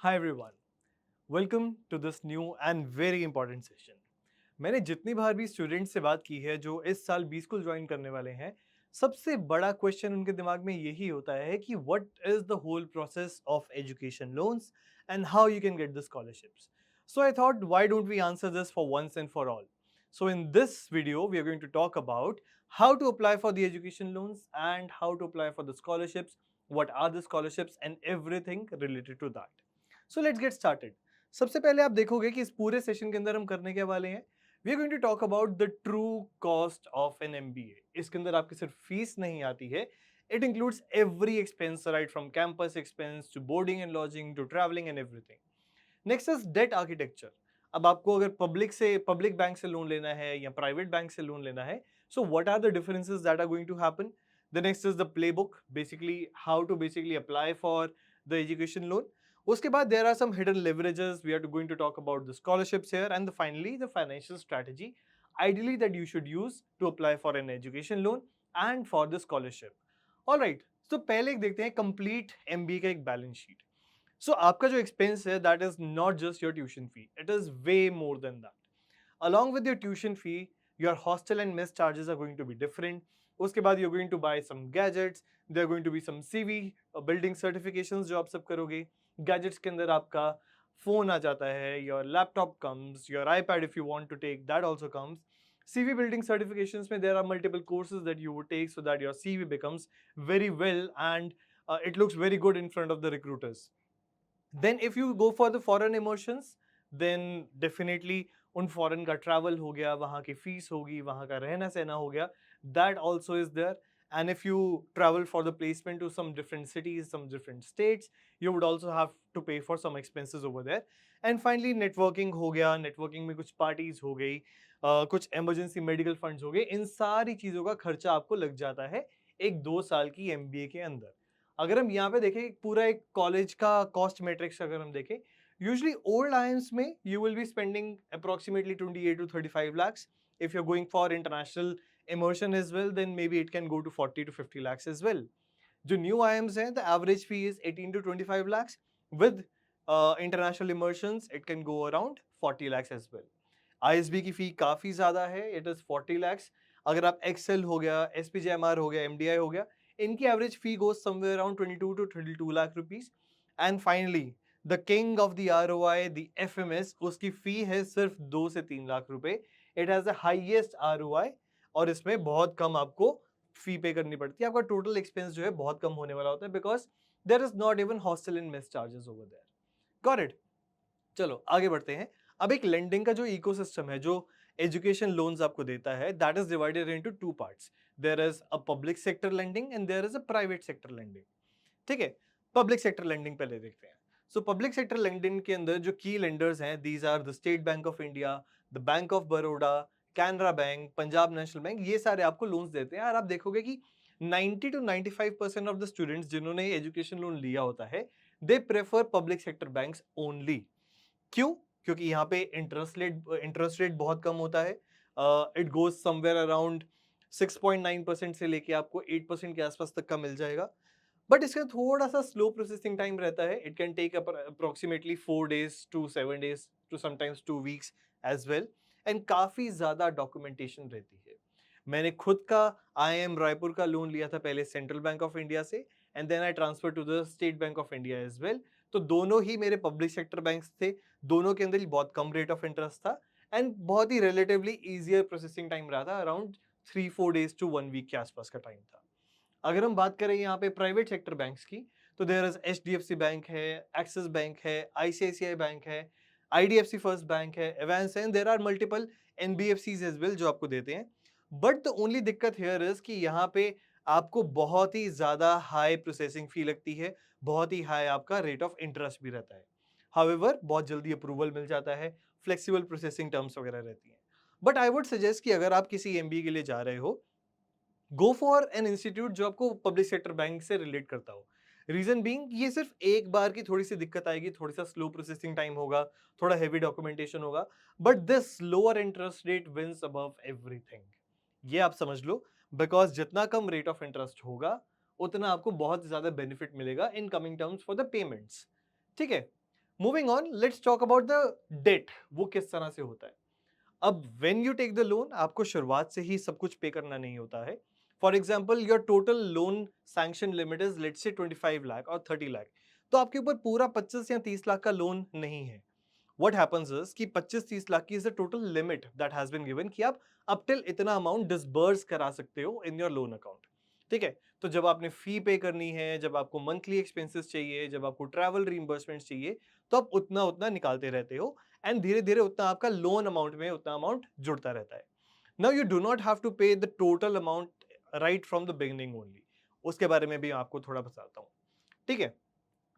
Hi everyone, welcome to this new and very important session. मैंने जितनी बार भी students से बात की है जो इस साल बी स्कूल ज्वाइन करने वाले हैं, सबसे बड़ा क्वेश्चन उनके दिमाग में यही होता है कि what is the whole process of education loans and how you can get the scholarships. So I thought, why don't we answer this for once and for all? So in this video, we are going to talk about how to apply for the education loans and how to apply for the scholarships, what are the scholarships and everything related to that. So let's get started. सबसे पहले आप देखोगे कि इस पूरे session के अंदर हम करने के वाले हैं, we are going to talk about the true cost of an MBA. इसके अंदर आपकी सिर्फ फीस नहीं आती है, it includes every expense right from campus expense to boarding and lodging to travelling and everything. Next is debt architecture. अब आपको अगर पब्लिक बैंक से लोन लेना है या प्राइवेट बैंक से लोन लेना है, so what are the differences that are going to happen. The next is the playbook, basically how to basically apply for the education loan. उसके बाद there are some hidden leverages, we are going to talk about the scholarships here and finally the financial strategy ideally that you should use to apply for an education loan and for the scholarship. All right, so पहले एक देखते हैं complete MBA का एक balance sheet. सो आपका जो expense है that is not just your tuition fee, it is way more than that. Along with your tuition fee, your hostel and mess charges are going to be different. उसके बाद you're going to buy some gadgets, there are going to be some CV, building certifications जो आप सब करोगे. Gadgets के अंदर आपका phone आ जाता है, your laptop comes, your iPad if you want to take, that also comes. CV building certifications में there are multiple courses that you would take so that your CV becomes very well and it looks very good in front of the recruiters. Then if you go for the foreign immersions, then definitely उन foreign का travel हो गया, वहाँ की fees होगी, वहाँ का रहना सहना हो गया, that also is there. And if you travel for the placement to some different cities, some different states, you would also have to pay for some expenses over there. And finally networking हो गया, networking में कुछ parties हो गई, कुछ emergency medical funds हो गए, इन सारी चीज़ों का खर्चा आपको लग जाता है एक 2 साल की MBA के अंदर. अगर हम यहाँ पे देखें पूरा एक कॉलेज का कॉस्ट मैट्रिक्स अगर हम देखें, यूजुअली ओल्ड आईएम्स में you will be spending approximately 28 to 35 lakhs. If you're going for international immersion as well, then maybe it can go to 40 to 50 lakhs as well. जो new IIMs हैं, the average fee is 18 to 25 lakhs. With international immersions, it can go around 40 lakhs as well. ISB की फी काफ़ी ज़्यादा है, it is 40 lakhs. अगर आप Excel हो गया, एसपीजेएमआर हो गया, एमडीआई हो गया, इनकी average fee goes somewhere around 22 to 32 lakh rupees. And finally the king of the ROI, the FMS, उसकी फी है सिर्फ 2 से 3 लाख रुपए. It has the highest ROI और इसमें बहुत कम आपको फी पे करनी पड़ती है. आपका टोटल एक्सपेंस जो है बहुत कम होने वाला होता है because there is not even hostel and mess charges over there. Got it. चलो आगे बढ़ते हैं. अब एक लेंडिंग का जो इकोसिस्टम है, जो एजुकेशन लोन्स आपको देता है, that is divided into two parts. There is a public sector lending and there is a private sector lending. ठीक है, पब्लिक सेक्टर लेंडिंग पहले देखते हैं. सो पब्लिक सेक्टर लेंडिंग के अंदर जो की लेंडर्स हैं, these are the State Bank of India, the Bank of Baroda, Canara Bank, Punjab national Bank, ये सारे आपको लोन्स देते हैं. और आप देखोगे कि 90 to 95% ऑफ द स्टूडेंट्स जिन्होंने एजुकेशन लोन लिया होता है, they prefer public sector banks only. क्यों? क्योंकि यहाँ पे इंटरेस्ट रेट बहुत कम होता है. इट गोज समवेयर अराउंड 6.9% से लेके आपको 8% के आसपास तक का मिल जाएगा. बट इसका थोड़ा सा स्लो प्रोसेसिंग टाइम रहता है. It can take approximately 4 days to 7 days to sometimes 2 weeks as well. And काफ़ी ज़्यादा डॉक्यूमेंटेशन रहती है. मैंने खुद का IIM रायपुर का लोन लिया था पहले सेंट्रल बैंक ऑफ इंडिया से, and then I transfer to the State Bank of India as well. तो दोनों ही मेरे पब्लिक सेक्टर बैंक्स थे, दोनों के अंदर ही बहुत कम रेट ऑफ इंटरेस्ट था एंड बहुत ही रिलेटिवली ईजियर प्रोसेसिंग टाइम रहा था, अराउंड 3-4 days to 1 week के आसपास का टाइम था. अगर हम बात करें यहाँ पे प्राइवेट सेक्टर बैंक्स की, तो देयर इज HDFC बैंक है, एक्सिस बैंक है, ICICI बैंक है, IDFC फर्स्ट बैंक है, एवेंस है, there are multiple NBFCs as well जो आपको देते हैं. बट द ओनली दिक्कत हियर इज कि यहाँ पे आपको बहुत ही ज़्यादा हाई प्रोसेसिंग फी लगती है, बहुत ही हाई आपका रेट ऑफ इंटरेस्ट भी रहता है. हाउएवर बहुत जल्दी अप्रूवल मिल जाता है, फ्लेक्सिबल प्रोसेसिंग टर्म्स वगैरह रहती हैं. बट आई वुड सजेस्ट कि अगर आप किसी MBA के लिए जा रहे हो, गो फॉर एन इंस्टीट्यूट जो आपको पब्लिक सेक्टर बैंक से रिलेट करता हो. रीजन बीइंग, ये सिर्फ एक बार की थोड़ी सी दिक्कत आएगी, थोड़ा सा स्लो प्रोसेसिंग टाइम होगा, थोड़ा हेवी डॉक्यूमेंटेशन होगा, but this lower interest rate wins above everything. ये आप समझ लो, बिकॉज जितना कम रेट ऑफ इंटरेस्ट होगा उतना आपको बहुत ज्यादा बेनिफिट मिलेगा in coming terms for the payments. ठीक है. Moving on, let's talk about the debt, वो किस तरह से होता है। अब when you take the loan, आपको शुरुआत से ही सब कुछ पे करना नहीं होता है। For example, your total loan sanction limit is let's say 25 lakh और 30 लाख, तो आपके ऊपर पूरा 25 या 30 लाख का लोन नहीं है। व्हाट हैपेंस इज कि 25-30 लाख की is the total limit that has been given कि आप अप टिल इतना अमाउंट डिसबर्स करा सकते हो इन योर लोन अकाउंट। ठीक है, तो जब आपने फी पे करनी है, जब आपको मंथली एक्सपेंसेस चाहिए, जब आपको ट्रैवल रीइंबर्समेंट चाहिए, तो आप उतना उतना निकालते रहते हो एंड धीरे धीरे उतना आपका लोन अमाउंट में उतना अमाउंट जुड़ता रहता है। Now you do not have to pay the total amount right from the beginning only, उसके बारे में भी आपको थोड़ा बताता हूँ। ठीक है,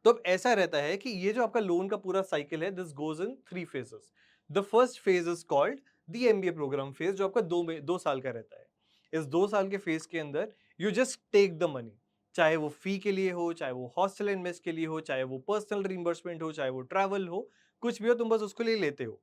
तो अब ऐसा रहता है कि ये जो आपका लोन का पूरा साइकिल है, this goes in 3 phases. The first phase is called the MBA programme phase, जो आपका 2 साल का रहता है। इस 2 साल के फेज के अंदर you just take the money, चाहे वो फी के लिए हो, चाहे वो हॉस्टल एंड मेस के लिए हो, चाहे वो पर्सनल रिइंबर्समेंट हो, चाहे वो ट्रैवल हो, कुछ भी हो, तुम बस उसको लिए लेते हो।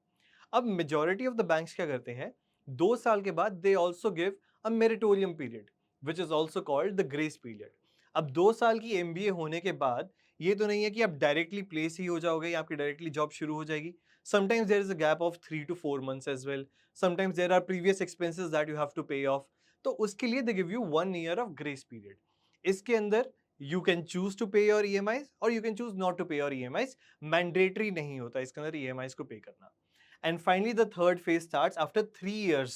अब मेजॉरिटी ऑफ द बैंक्स क्या करते हैं, 2 साल के बाद they also give a moratorium period which is also called the grace period. अब 2 साल की एमबीए होने के बाद ये तो नहीं है कि आप डायरेक्टली प्लेस ही हो जाओगे या आपकी डायरेक्टली जॉब शुरू हो जाएगी। Sometimes there is a gap of 3 to 4 months as well. Sometimes there are previous expenses that you have to pay off. तो उसके लिए they give you 1 year of grace period. इसके अंदर you can choose to pay your EMIs और you can choose not to pay your EMIs. Mandatory नहीं होता इसके अंदर ईएमआईज को पे करना। And finally the third phase starts after 3 years,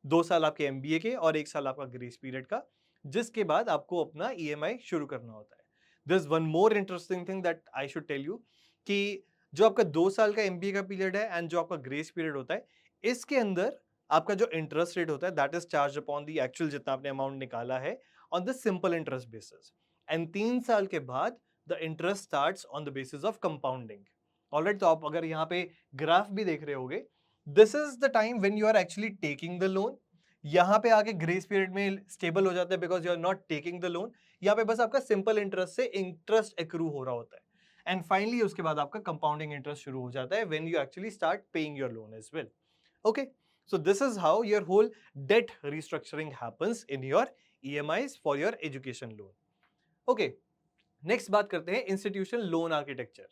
2 साल आपके एमबीए के और 1 साल आपका ग्रेस पीरियड का, जिसके बाद आपको अपना ईएमआई शुरू करना होता है। This one more interesting thing that I should tell you कि जो आपका 2 साल का एमबीए का पीरियड है एंड जो आपका ग्रेस पीरियड होता है, इसके अंदर आपका जो इंटरेस्ट रेट होता है that is charge upon the actual जितना आपने अमाउंट निकाला है on the simple interest basis. And 3 साल के बाद the interest starts on the basis of compounding. Alright, तो आप अगर यहाँ पे ग्राफ भी देख रहे होगे, this is the time when you are actually taking the loan. यहाँ पे आके ग्रेस पीरियड में स्टेबल हो जाता है because you are not taking the loan. यहाँ पे बस आपका सिंपल इंटरेस्ट से इंटरेस्ट एक्रू हो रहा होता है एंड फाइनली उसके बाद आपका कंपाउंडिंग इंटरेस्ट शुरू हो जाता है when you actually start paying your loan as well. Okay, so this is how your whole debt restructuring happens in your EMIs for your education loan. Okay, next बात करते हैं इंस्टीट्यूशन लोन आर्किटेक्चर।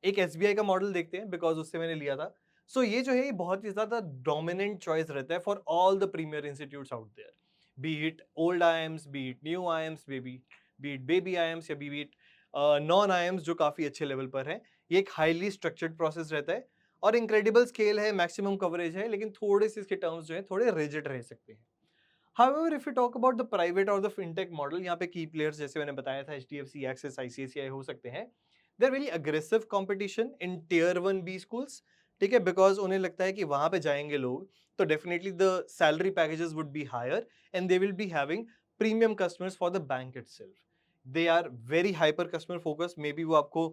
एक SBI का model देखते हैं because उससे मैंने लिया था। सो ये जो है ये बहुत ही ज्यादा डोमिनेंट चॉइस रहता है for all the premier institutes out there, be it old IIMs, be it new IIMs, be it baby IIMs या बी इट नॉन आईएम्स जो काफी अच्छे लेवल पर है। ये एक हाईली स्ट्रक्चर्ड प्रोसेस रहता है और इनक्रेडिबल स्केल है, मैक्सिमम कवरेज है, लेकिन थोड़े से इसके टर्म्स जो है थोड़े रिजिड रह सकते हैं। However, if you talk about the private और the fintech model, यहाँ पे key players जैसे मैंने बताया था HDFC, Axis, ICICI हो सकते हैं। They're very aggressive competition in tier 1B schools, ठीक है, because उन्हें लगता है कि वहाँ पे जाएंगे लोग तो definitely the salary packages would be higher and they will be having premium customers for the bank itself. They are very hyper customer focused, maybe वो आपको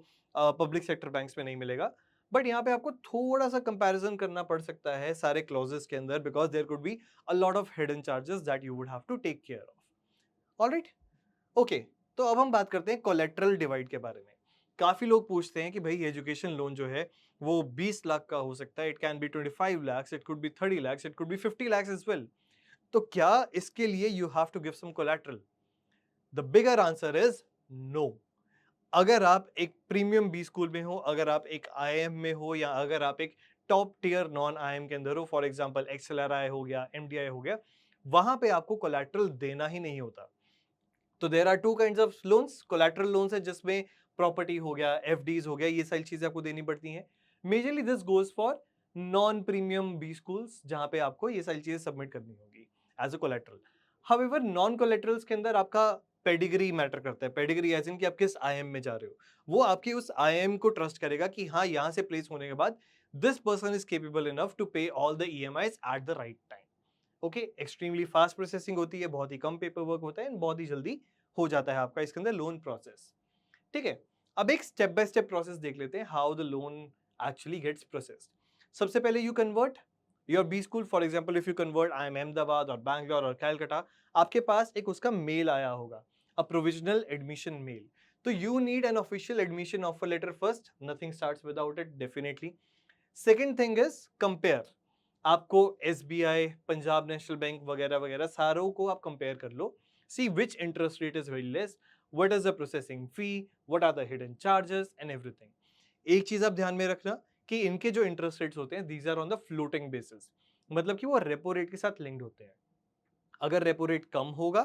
public sector banks में नहीं मिलेगा, बट यहाँ पे आपको थोड़ा सा कंपैरिजन करना पड़ सकता है सारे क्लॉजेस के अंदर because there could be a lot of hidden charges that you would have to take care of. Alright? Okay, तो अब हम बात करते हैं कोलेट्रल डिवाइड के बारे में। काफी लोग पूछते हैं कि भाई एजुकेशन लोन जो है वो 20 लाख का हो सकता है, it can be 25 lakhs, it could be 30 lakhs, it could be 50 lakhs as well. तो क्या इसके लिए you have to give some collateral? The bigger answer is no. अगर आप एक प्रीमियम बी स्कूल में हो, अगर आप एक आईएम में हो या अगर आप एक टॉप टियर नॉन आईएम के अंदर हो, फॉर एग्जांपल एक्सएलआरआई हो गया, एमडीआई हो गया, वहां पे आपको कोलैटरल देना ही नहीं होता। तो there are two kinds of loans. Collateral loans है जिसमें प्रॉपर्टी हो गया, एफडीज हो गया, ये सारी चीजें आपको देनी पड़ती हैं। Majorly this goes for non premium B schools जहां पे आपको ये सारी चीजें सबमिट करनी होगी as a collateral. However non collaterals के अंदर आपका पेडिग्री मैटर करता है। पेडिग्री एज इन कि आप किस आईएम में जा रहे हो, वो आपकी उस आईएम को ट्रस्ट करेगा कि हाँ यहाँ से प्लेस होने के बाद this person is capable enough to pay all the EMIs at the right time. Okay, extremely fast processing होती है, बहुत ही कम पेपर वर्क होता है एंड बहुत ही जल्दी हो जाता है आपका इसके अंदर लोन प्रोसेस। ठीक है, अब एक स्टेप बाय स्टेप प्रोसेस देख लेते हैं how the loan actually gets processed. सबसे पहले you convert your B school, for example if you convert I M Ahmedabad और बैंगलोर और कैलकाटा, आपके पास एक उसका मेल आया होगा, अ प्रोविजनल एडमिशन मेल। तो you need an official admission offer letter first, nothing starts without it definitely. Second thing is compare. आपको SBI, Punjab national Bank वगैरह वगैरह सारों को आप कंपेयर कर लो, see which interest rate is very less, what is the processing fee, what are the hidden charges and everything. एक चीज आप ध्यान में रखना कि इनके जो इंटरेस्ट रेट्स होते हैं these are on the floating basis, मतलब कि वो रेपो रेट के साथ लिंक्ड होते हैं। अगर रेपो रेट कम होगा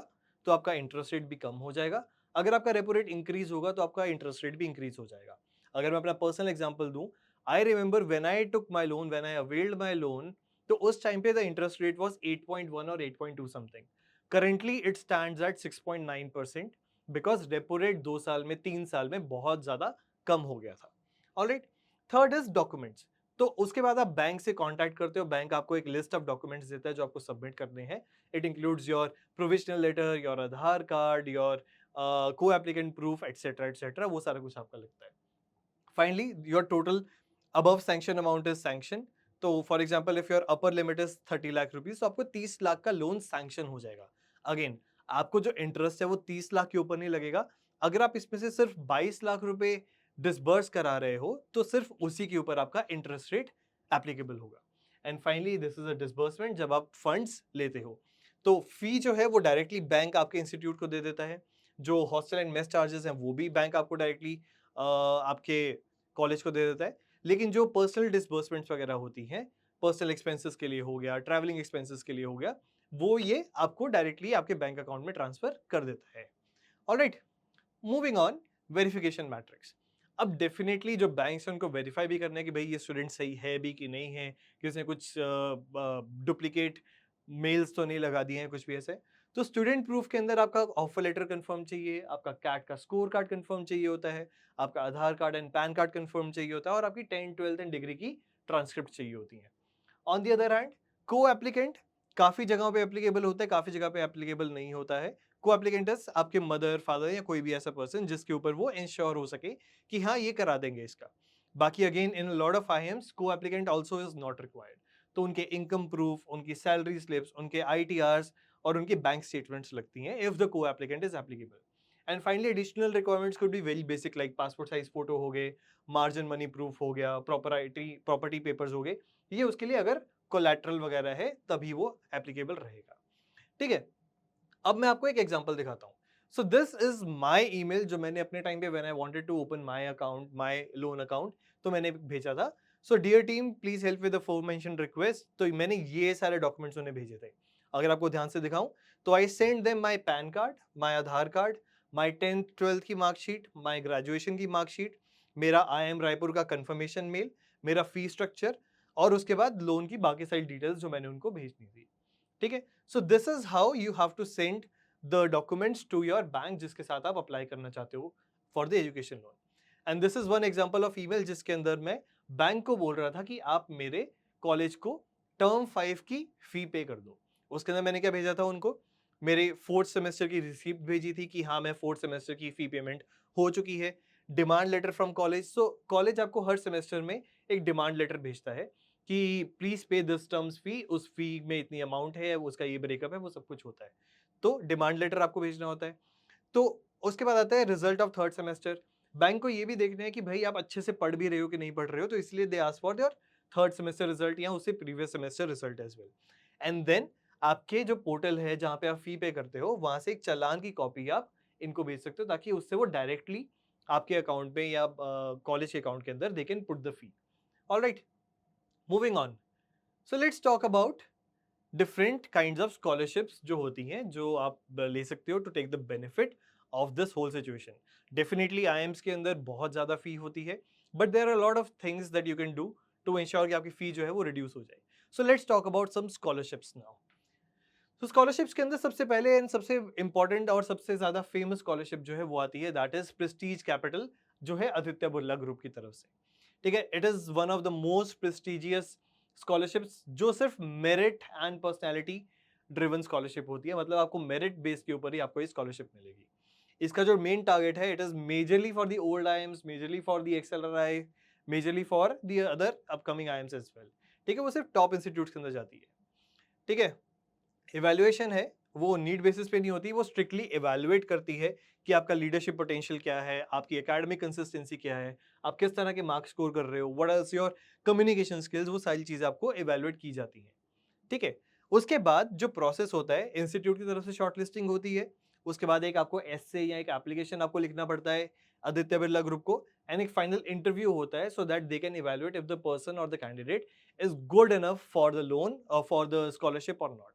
तो आपका इंटरेस्ट रेट भी कम हो जाएगा, अगर आपका रेपो रेट इंक्रीज होगा तो आपका इंटरेस्ट रेट भी इंक्रीज हो जाएगा। अगर मैं अपना पर्सनल एग्जांपल दूं, I remember when I took my loan, when I availed my loan, तो उस टाइम पे द इंटरेस्ट रेट वाज 8.1 और 8.2 something. Currently it stands eight 6.9%, because repo rate 2 साल में 3 साल में बहुत ज्यादा कम हो गया था। Alright, third is documents. तो उसके बाद आप बैंक से कांटेक्ट करते हो, बैंक आपको एक लिस्ट ऑफ डॉक्यूमेंट्स देता है जो आपको सबमिट करने हैं। It includes your provisional letter, your Aadhaar card, your co applicant proof, etcetera etcetera, वो सारा कुछ आपका लगता है। Finally your total above sanction amount is sanction. तो for example if your upper limit is 30 lakh rupees, तो आपको 30 लाख का लोन सैंक्शन हो जाएगा। अगेन, आपको जो इंटरेस्ट है वो 30 लाख के ऊपर नहीं लगेगा। अगर आप इसमें से सिर्फ 22 लाख रुपए डिसबर्स करा रहे हो तो सिर्फ उसी के ऊपर आपका इंटरेस्ट रेट एप्लीकेबल होगा। And finally this is a disbursement, जब आप फंड्स लेते हो तो फी जो है वो डायरेक्टली बैंक आपके इंस्टीट्यूट को दे देता है। जो हॉस्टल एंड मेस चार्जेस हैं वो भी बैंक आपको डायरेक्टली आपके कॉलेज को दे देता है। लेकिन जो पर्सनल डिसबर्समेंट्स वगैरह होती हैं, पर्सनल एक्सपेंसेस के लिए हो गया, ट्रैवलिंग एक्सपेंसेस के लिए हो गया, वो ये आपको डायरेक्टली आपके बैंक अकाउंट में ट्रांसफर कर देता है। Alright, moving on, verification matrix. अब डेफिनेटली जो बैंक्स हैं उनको वेरीफाई भी करना है कि भाई ये स्टूडेंट सही है भी कि नहीं है, कि उसने कुछ डुप्लीकेट मेल्स तो नहीं लगा दिए हैं, कुछ भी ऐसे। तो स्टूडेंट प्रूफ के अंदर आपका ऑफर लेटर कंफर्म चाहिए, आपका कैट का स्कोर कार्ड कंफर्म चाहिए होता है, आपका Aadhaar card and PAN card confirm चाहिए होता है, और आपकी 10th 12th एंड डिग्री की ट्रांसक्रिप्ट चाहिए होती है। ऑन दी अदर हैंड, को एप्लीकेंट काफी जगहों पे एप्लीकेबल होता है, काफी जगह पे एप्लीकेबल नहीं होता है। को एप्लीकेंट आपके मदर, फादर या कोई भी ऐसा पर्सन जिसके ऊपर वो इंश्योर हो सके कि हाँ ये करा देंगे इसका। बाकी again in lot of IIMs co applicant also is not required. तो उनके इनकम प्रूफ, उनकी सैलरी स्लिप्स, उनके आईटीआरस और उनकी बैंक स्टेटमेंट्स लगती हैं if the co applicant is applicable. And finally additional requirements could be very basic, like passport size photo हो गए, मार्जिन मनी प्रूफ हो गया, प्रॉपर्टी पेपर्स हो गए। ये उसके लिए अगर कोलैटरल वगैरह है तभी वो एप्लीकेबल रहेगा। ठीक है, अब मैं आपको एक एग्जांपल दिखाता हूं। So this is my email जो मैंने अपने टाइम पे when I wanted to open my account, my loan account, तो मैंने भेजा था। So dear team please help with the formation request. तो मैंने ये सारे डॉक्यूमेंट्स उन्हें भेजे थे। अगर आपको ध्यान से दिखाऊं तो I send them my pan card, my Aadhaar card, my 10th 12th की मार्कशीट, माय ग्रेजुएशन की मार्कशीट, मेरा IIM रायपुर का कंफर्मेशन मेल, मेरा फी स्ट्रक्चर, और उसके बाद लोन की बाकी सारी डिटेल्स जो मैंने उनको भेजनी थी। ठीक है, so this is how you have to send the documents to your bank जिसके साथ आप अप्लाई करना चाहते हो for the education loan. And this is one example of email जिसके अंदर मैं बैंक को बोल रहा था कि आप मेरे कॉलेज को टर्म 5 की फी पे कर दो। उसके अंदर मैंने क्या भेजा था उनको, मेरे 4th सेमेस्टर की रिसीप्ट भेजी थी कि हाँ मैं 4th सेमेस्टर की फी पेमेंट हो चुकी है। Demand letter from college, so college आपको हर सेमेस्टर में एक डिमांड लेटर भेजता है कि प्लीज पे दिस टर्म्स फी, उस फी में इतनी अमाउंट है, उसका ये ब्रेकअप है, वो सब कुछ होता है। तो डिमांड लेटर आपको भेजना होता है। तो उसके बाद आता है result of 3rd semester. Bank को ये भी देखना है कि भाई आप अच्छे से पढ़ भी रहे हो कि नहीं पढ़ रहे हो, तो इसलिए they ask for your 3rd semester result या उससे previous semester result as well. And then आपके जो पोर्टल है जहां पे आप फी पे करते हो वहां से एक चालान की कॉपी आप इनको भेज सकते हो, ताकि उससे वो डायरेक्टली आपके अकाउंट में या कॉलेज के अकाउंट के अंदर they can put the fee. Alright, moving on, so let's talk about different kinds of scholarships जो होती हैं, जो आप ले सकते हो to take the benefit of this whole situation. Definitely IIMs के अंदर बहुत ज्यादा फी होती है, but there are lot of things that you can do to ensure कि आपकी फी जो है वो रिड्यूस हो जाए। So let's talk about some scholarships now. तो स्कॉलरशिप्स के अंदर सबसे पहले एंड सबसे इंपॉर्टेंट और सबसे ज्यादा फेमस स्कॉलरशिप जो है वो आती है, दैट इज प्रेस्टीज कैपिटल, जो है आदित्य बिरला ग्रुप की तरफ से। ठीक है, it is one of the most prestigious scholarships जो सिर्फ merit and personality driven scholarship होती है, मतलब आपको मेरिट बेस के ऊपर ही आपको ये स्कॉलरशिप मिलेगी। इसका जो मेन टारगेट है, it is majorly for the old IIMs, majorly for the XLRI, majorly for the other upcoming IIMs as well. ठीक है, वो सिर्फ टॉप इंस्टीट्यूट्स के अंदर जाती है। ठीक है, इवैल्यूएशन है वो नीड बेसिस पे नहीं होती, वो स्ट्रिक्टली इवैल्यूएट करती है कि आपका लीडरशिप पोटेंशियल क्या है, आपकी एकेडमिक कंसिस्टेंसी क्या है, आप किस तरह के मार्क्स स्कोर कर रहे हो, what is your communication skills, वो सारी चीजें आपको इवैल्यूएट की जाती हैं। ठीक है, उसके बाद जो प्रोसेस होता है, इंस्टीट्यूट की तरफ से शॉर्टलिस्टिंग होती है, उसके बाद एक आपको एसे या एक एप्लीकेशन आपको लिखना पड़ता है, आदित्य बिरला ग्रुप को, एंड एक फाइनल इंटरव्यू होता है so that they can evaluate if the person or the candidate is good enough for the loan or for the scholarship और नॉट.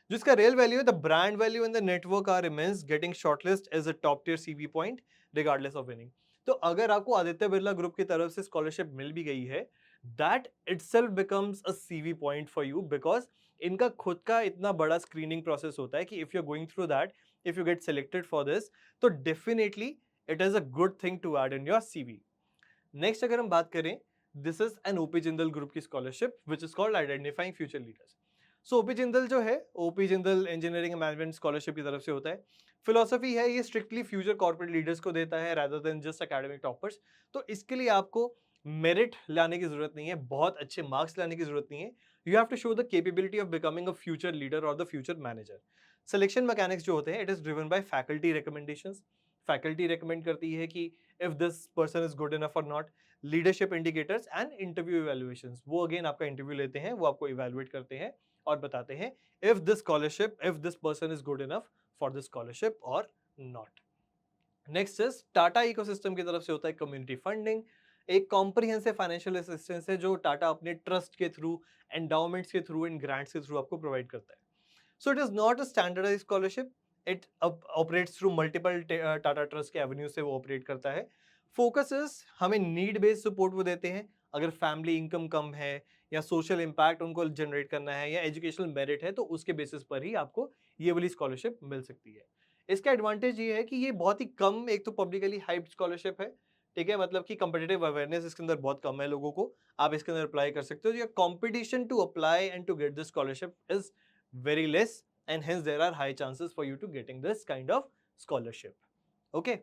जिसका रियल वैल्यू है, the brand value and the network are immense. Getting shortlist is a top tier CV point regardless of winning. तो अगर आपको Aditya Birla group की तरफ से scholarship मिल भी गई है, that itself becomes a CV point for you, because इनका खुद का इतना बड़ा स्क्रीनिंग प्रोसेस होता है कि if you are going through that, if you get selected for this, तो definitely it is a good thing to add in your CV. Next अगर हम बात करें, this is an OP Jindal group की scholarship which is called identifying future leaders. So OP Jindal जो है, OP Jindal engineering and management scholarship की तरफ से होता है. फिलोसफी है ये स्ट्रिक्टली फ्यूचर कॉर्पोरेट लीडर्स को देता है rather than just academic toppers. तो इसके लिए आपको मेरिट लाने की जरूरत नहीं है, बहुत अच्छे मार्क्स लाने की जरूरत नहीं है. You have to show the capability of becoming a future leader or the future manager. Selection mechanics जो होते हैं, it is driven by faculty recommendations. Faculty recommend करती है कि if this person is good enough or not. Leadership indicators and interview evaluations, वो again आपका interview लेते हैं, वो आपको इवैल्यूएट करते हैं और बताते हैं if this person is good enough for this scholarship और not. Next is Tata ecosystem की तरफ से होता है कम्युनिटी फंडिंग. एक कॉम्प्रिहेंसिव फाइनेंशियल असिस्टेंस है जो टाटा अपने ट्रस्ट के थ्रू, एंडाउमेंट्स के थ्रू एंड ग्रांट्स के थ्रू आपको प्रोवाइड करता है. So it is not a standardised scholarship. It operates through multiple Tata trust के एवेन्यू से वो ऑपरेट करता है. फोकस इज, हमें नीड बेस्ड सपोर्ट वो देते हैं. अगर फैमिली इनकम कम है या सोशल इम्पैक्ट उनको जनरेट करना है या एजुकेशनल मेरिट है, तो उसके बेसिस पर ही आपको ये वाली स्कॉलरशिप मिल सकती है. इसका एडवांटेज ये है कि ये बहुत ही कम, एक तो पब्लिकली हाइप्ड स्कॉलरशिप है, ठीक है, मतलब कि कंपेटिटिव अवेयरनेस इसके अंदर बहुत कम है लोगों को. आप इसके अंदर अप्लाई कर सकते हो. Competition to apply and to get this scholarship is very less, and hence there are high chances for you to getting this kind of scholarship. Okay,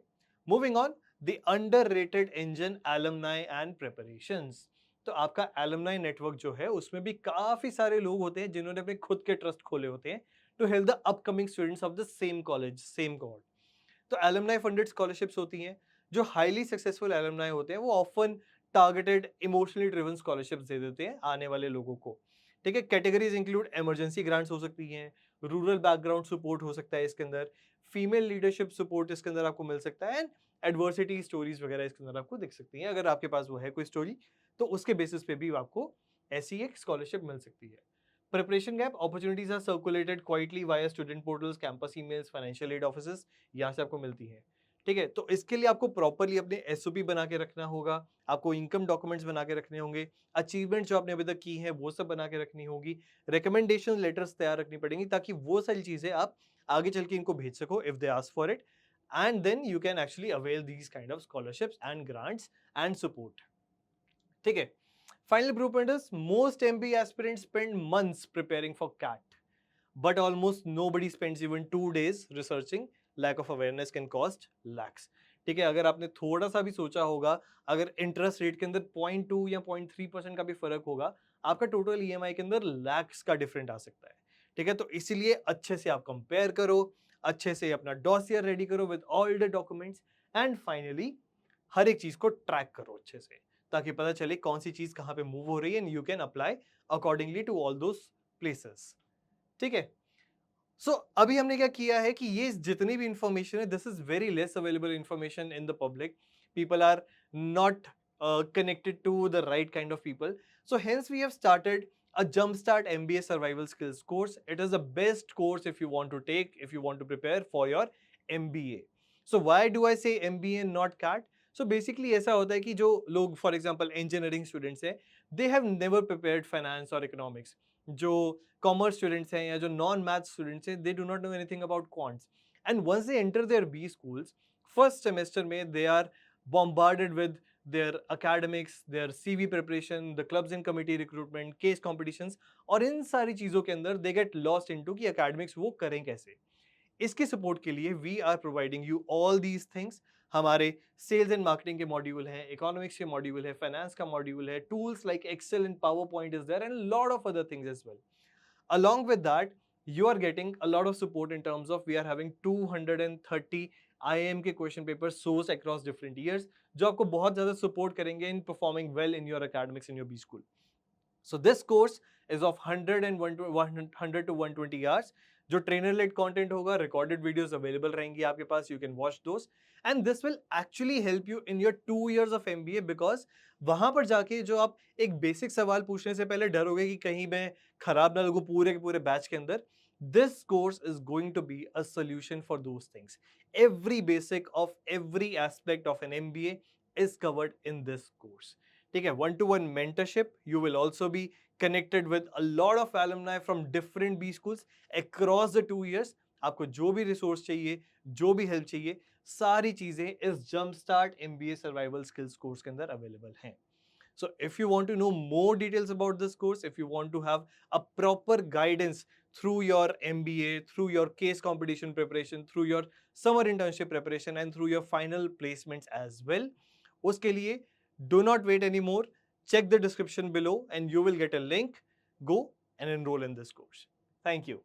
moving on, the underrated engine alumni and preparations. तो आपका alumni network जो है उसमें भी काफी सारे लोग होते हैं जिन्होंने अपने खुद के ट्रस्ट खोले होते हैं to help the upcoming students of the same college, same cohort. तो alumni funded scholarships होती हैं. जो highly successful alumni होते हैं वो often targeted emotionally driven scholarships दे देते हैं आने वाले लोगों को. ठीक है, कैटेगरीज इंक्लूड इमरजेंसी ग्रांट्स हो सकती हैं, रूरल बैकग्राउंड सपोर्ट हो सकता है इसके अंदर, फीमेल लीडरशिप सपोर्ट इसके अंदर आपको मिल सकता है, एंड एडवर्सिटी स्टोरीज वगैरह इसके अंदर आपको दिख सकती हैं. अगर आपके पास वो है कोई स्टोरी, तो उसके बेसिस पे भी आपको ऐसी एक स्कॉलरशिप मिल सकती है. Preparation gap opportunities are circulated quietly via student portals, campus emails, financial aid offices, यहाँ से आपको मिलती है. ठीक है, तो इसके लिए आपको प्रॉपरली अपने एसओपी बना के रखना होगा, आपको इनकम डॉक्यूमेंट्स बना के रखने होंगे, अचीवमेंट जो आपने अभी तक की है वो सब बना के रखनी होगी, रिकमेंडेशन लेटर्स तैयार रखनी पड़ेंगी ताकि वो सारी चीजें आप आगे चल के इनको भेज सको if they ask for it, and then you can actually avail these kind of scholarships and grants and support. ठीक है, final proof point is most MBA aspirants spend months preparing for CAT, but almost nobody spends even 2 days researching. Lack of awareness can cost lakhs. ठीक है, अगर आपने थोड़ा सा भी सोचा होगा, अगर इंटरेस्ट रेट के अंदर 0.2 या 0.3% का भी फर्क होगा, आपका टोटल ईएमआई के अंदर लैक्स का डिफरेंट आ सकता है. ठीक है, तो इसीलिए अच्छे से आप कंपेयर करो, अच्छे से अपना डॉसियर रेडी करो with all the documents, and finally हर एक चीज को ट्रैक करो अच्छे से, ताकि पता चले कौन सी चीज कहाँ पे मूव हो रही है, and you can apply accordingly to all those places. ठीक है, सो अभी हमने क्या किया है कि ये जितनी भी इंफॉर्मेशन है, this is very less available information in the public. People are not connected to the right kind of people. So hence we have started a Jumpstart MBA Survival Skills course. It is the best course if you want to take, if you want to prepare for your MBA. So why do I say MBA and not CAT? So basically ऐसा होता है कि जो लोग for example engineering students हैं, they have never prepared finance or economics. जो commerce students हैं या जो नॉन मैथ स्टूडेंट्स हैं, they do not know anything about quants, and once they enter their B schools, first semester में they are bombarded with their academics, their CV preparation, the clubs and committee recruitment, case competitions, और इन सारी चीज़ों के अंदर they get lost into कि academics वो करें कैसे. इसके सपोर्ट के लिए we are providing you all these things. हमारे सेल्स एंड मार्केटिंग के मॉड्यूल हैं, इकोनॉमिक्स के मॉड्यूल है, फाइनेंस का मॉड्यूल है, tools like Excel and PowerPoint is there, and lot of other things as well. Along with that, you are getting a lot of support in terms of we are having 230 IIM के question papers sourced across different years, जो आपको बहुत ज़्यादा support करेंगे in performing well in your academics in your B school. So this course is of 100 to 120 hours, जो trainer led content होगा, recorded videos available रहेंगी आपके पास, you can watch those and this will actually help you in your 2 years of MBA because वहां पर जाके जो आप एक बेसिक सवाल पूछने से पहले डरोगे कि कहीं मैं खराब ना लगूं पूरे के पूरे बैच के अंदर, this course is going to be a solution for those things. Every basic of every aspect of an MBA is covered in this course. ठीक है, one-to-one mentorship. You will also be connected with a lot of alumni from different B schools across the 2 years. आपको जो भी resource चाहिए, जो भी help चाहिए, सारी चीजें इस jump start MBA survival skills course के अंदर अवेलेबल हैं. So if you want to know more details about this course, if you want to have a proper guidance through your MBA, through your case competition preparation, through your summer internship preparation and through your final placements as well, uske liye do not wait anymore. Check the description below and you will get a link. Go and enroll in this course. Thank you.